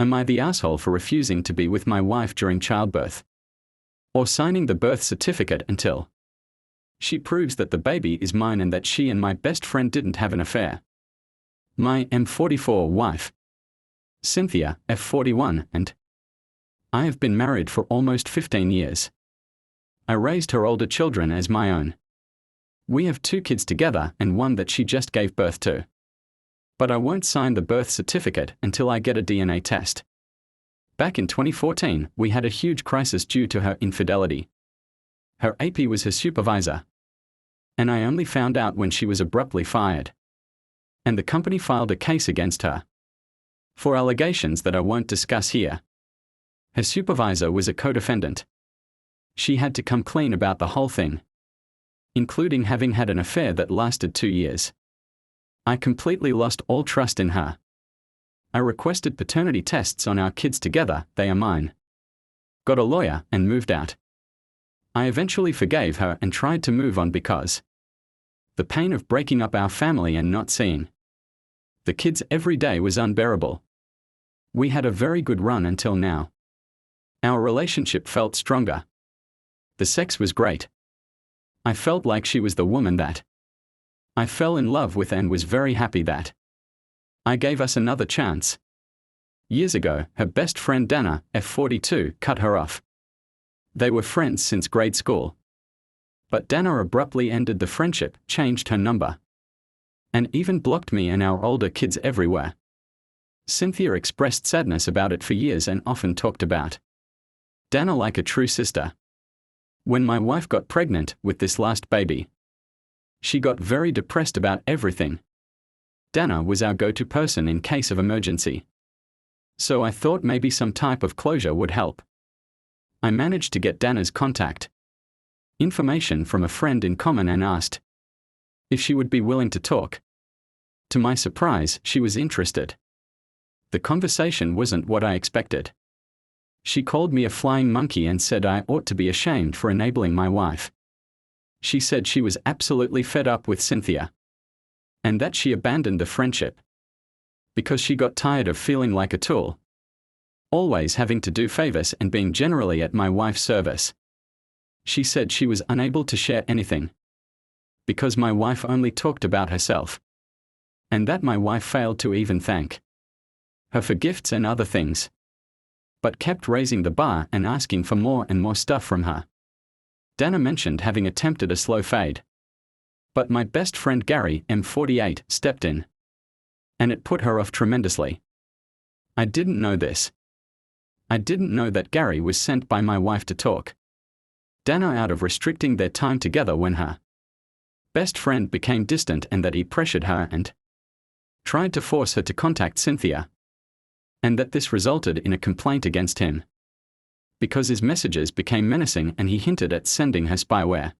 Am I the asshole for refusing to be with my wife during childbirth? Or signing the birth certificate until she proves that the baby is mine and that she and my best friend didn't have an affair? My M44 wife, Cynthia, F41, and I have been married for almost 15 years. I raised her older children as my own. We have 2 kids together and one that she just gave birth to. But I won't sign the birth certificate until I get a DNA test. Back in 2014, we had a huge crisis due to her infidelity. Her AP was her supervisor. And I only found out when she was abruptly fired. And the company filed a case against her for allegations that I won't discuss here. Her supervisor was a co-defendant. She had to come clean about the whole thing, including having had an affair that lasted 2 years. I completely lost all trust in her. I requested paternity tests on our kids together, they are mine. Got a lawyer and moved out. I eventually forgave her and tried to move on because the pain of breaking up our family and not seeing the kids every day was unbearable. We had a very good run until now. Our relationship felt stronger. The sex was great. I felt like she was the woman that I fell in love with and was very happy that I gave us another chance. Years ago, her best friend Dana, F42, cut her off. They were friends since grade school. But Dana abruptly ended the friendship, changed her number, and even blocked me and our older kids everywhere. Cynthia expressed sadness about it for years and often talked about Dana like a true sister. When my wife got pregnant with this last baby, she got very depressed about everything. Dana was our go-to person in case of emergency. So I thought maybe some type of closure would help. I managed to get Dana's contact information from a friend in common and asked if she would be willing to talk. To my surprise, she was interested. The conversation wasn't what I expected. She called me a flying monkey and said I ought to be ashamed for enabling my wife. She said she was absolutely fed up with Cynthia, and that she abandoned the friendship because she got tired of feeling like a tool, always having to do favors and being generally at my wife's service. She said she was unable to share anything because my wife only talked about herself, and that my wife failed to even thank her for gifts and other things, but kept raising the bar and asking for more and more stuff from her. Dana mentioned having attempted a slow fade, but my best friend Gary, M48, stepped in, and it put her off tremendously. I didn't know this. I didn't know that Gary was sent by my wife to talk Dana out of restricting their time together when her best friend became distant, and that he pressured her and tried to force her to contact Cynthia, and that this resulted in a complaint against him because his messages became menacing and he hinted at sending her spyware.